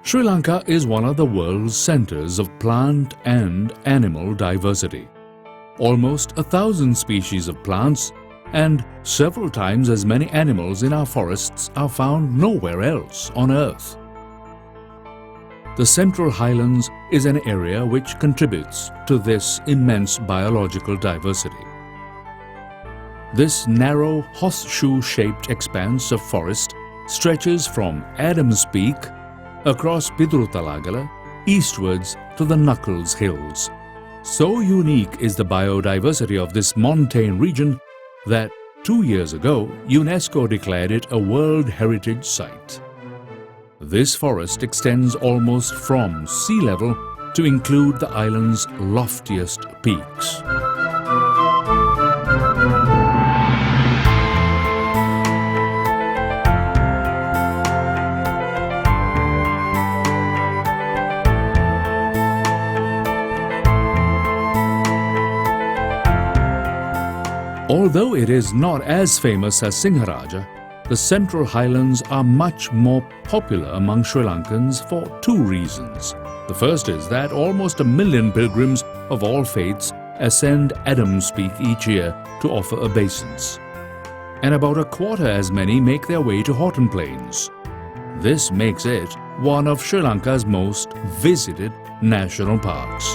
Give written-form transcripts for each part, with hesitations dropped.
Sri Lanka is one of the world's centers of plant and animal diversity. Almost 1,000 species of plants and several times as many animals in our forests are found nowhere else on Earth. The Central Highlands is an area which contributes to this immense biological diversity. This narrow horseshoe-shaped expanse of forest stretches from Adams Peak across Pidrutalagala eastwards to the Knuckles Hills. So unique is the biodiversity of this montane region that 2 years ago UNESCO declared it a World Heritage Site. This forest extends almost from sea level to include the island's loftiest peaks. Although it is not as famous as Singharaja, the Central Highlands are much more popular among Sri Lankans for two reasons. The first is that almost 1 million pilgrims of all faiths ascend Adams Peak each year to offer obeisance, and about a quarter as many make their way to Horton Plains. This makes it one of Sri Lanka's most visited national parks.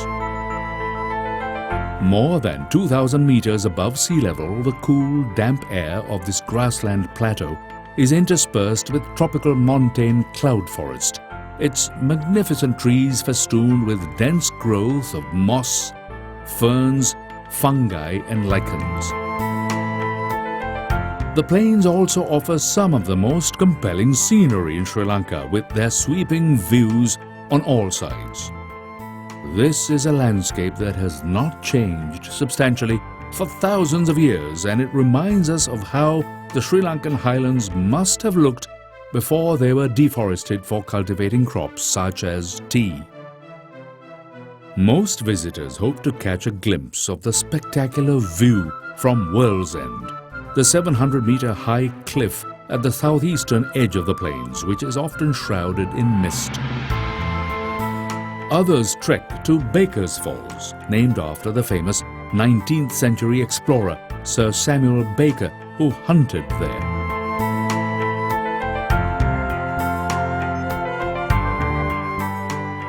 More than 2,000 meters above sea level, the cool, damp air of this grassland plateau is interspersed with tropical montane cloud forest, its magnificent trees festooned with dense growth of moss, ferns, fungi and lichens. The plains also offer some of the most compelling scenery in Sri Lanka with their sweeping views on all sides. This is a landscape that has not changed substantially for thousands of years, and it reminds us of how the Sri Lankan highlands must have looked before they were deforested for cultivating crops such as tea. Most visitors hope to catch a glimpse of the spectacular view from World's End, the 700-meter-high cliff at the southeastern edge of the plains, which is often shrouded in mist. Others trek to Baker's Falls, named after the famous 19th century explorer Sir Samuel Baker, who hunted there.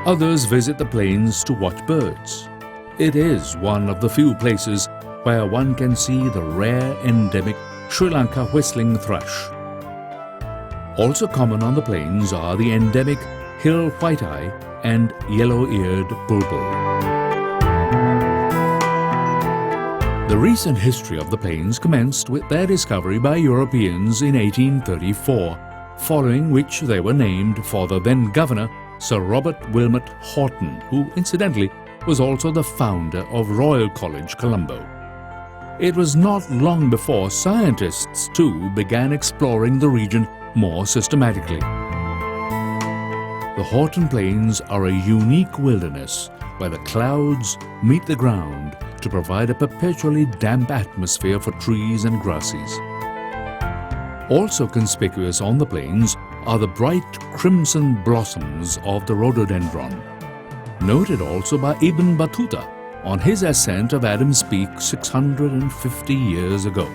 Others visit the plains to watch birds. It is one of the few places where one can see the rare endemic Sri Lanka whistling thrush. Also common on the plains are the endemic hill white-eye and yellow-eared bulbul. The recent history of the plains commenced with their discovery by Europeans in 1834, following which they were named for the then governor, Sir Robert Wilmot Horton, who incidentally was also the founder of Royal College, Colombo. It was not long before scientists too began exploring the region more systematically. The Horton Plains are a unique wilderness where the clouds meet the ground to provide a perpetually damp atmosphere for trees and grasses. Also conspicuous on the plains are the bright crimson blossoms of the rhododendron, noted also by Ibn Battuta on his ascent of Adams Peak 650 years ago.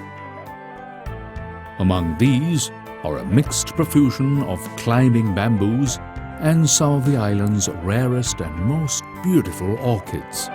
Among these are a mixed profusion of climbing bamboos and some of the island's rarest and most beautiful orchids.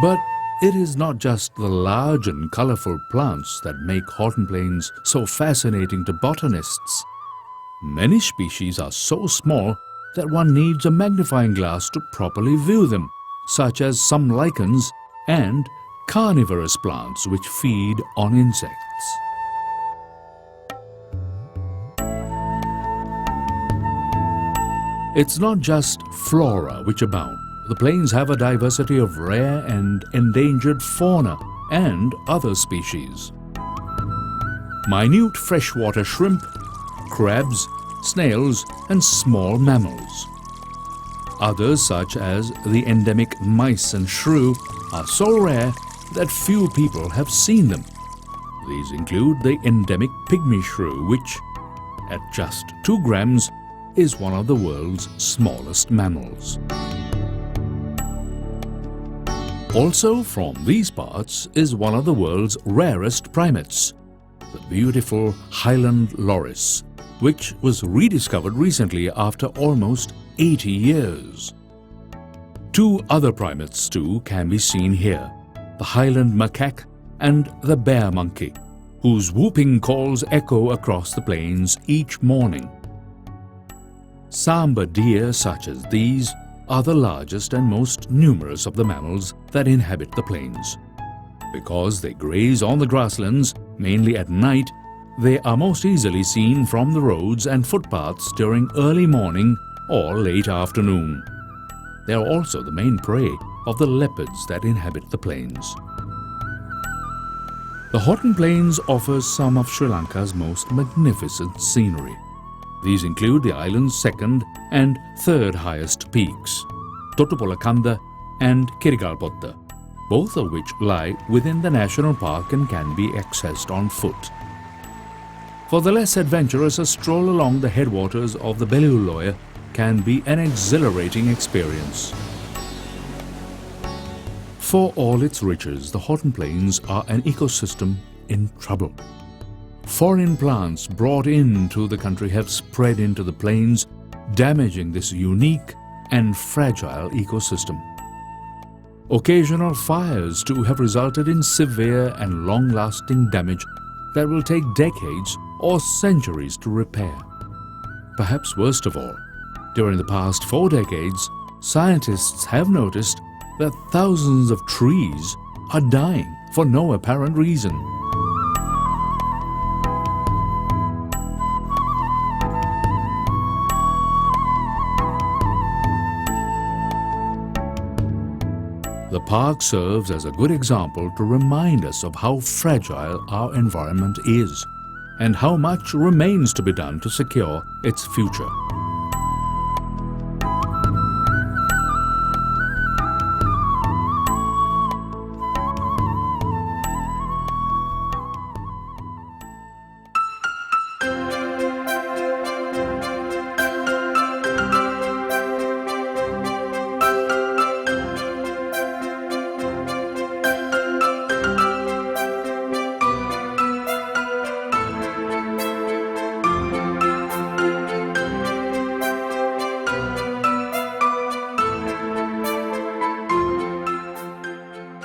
But it is not just the large and colorful plants that make Horton Plains so fascinating to botanists. Many species are so small that one needs a magnifying glass to properly view them, such as some lichens and carnivorous plants which feed on insects. It's not just flora which abound. the plains have a diversity of rare and endangered fauna and other species. Minute freshwater shrimp, crabs, snails, and small mammals. Others, such as the endemic mice and shrew, are so rare that few people have seen them. These include the endemic pygmy shrew, which, at just 2 grams, is one of the world's smallest mammals. Also from these parts is one of the world's rarest primates, the beautiful Highland loris, which was rediscovered recently after almost 80 years. 2 other primates too can be seen here, the Highland macaque and the bear monkey, whose whooping calls echo across the plains each morning. Sambar deer such as these are the largest and most numerous of the mammals that inhabit the plains. Because they graze on the grasslands mainly at night, they are most easily seen from the roads and footpaths during early morning or late afternoon. They are also the main prey of the leopards that inhabit the plains. The Horton Plains offers some of Sri Lanka's most magnificent scenery. These include the island's 2nd and 3rd highest peaks, Totupolakanda and Kirigalpotta, both of which lie within the national park and can be accessed on foot. For the less adventurous, a stroll along the headwaters of the Belluloya can be an exhilarating experience. For all its riches, the Horton Plains are an ecosystem in trouble. Foreign plants brought into the country have spread into the plains, damaging this unique and fragile ecosystem. Occasional fires too have resulted in severe and long-lasting damage that will take decades or centuries to repair. Perhaps worst of all, during the past 4 decades, scientists have noticed that thousands of trees are dying for no apparent reason. The park serves as a good example to remind us of how fragile our environment is and how much remains to be done to secure its future.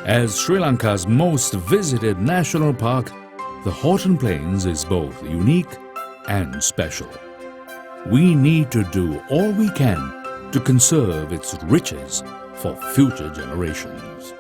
As Sri Lanka's most visited national park, the Horton Plains is both unique and special. We need to do all we can to conserve its riches for future generations.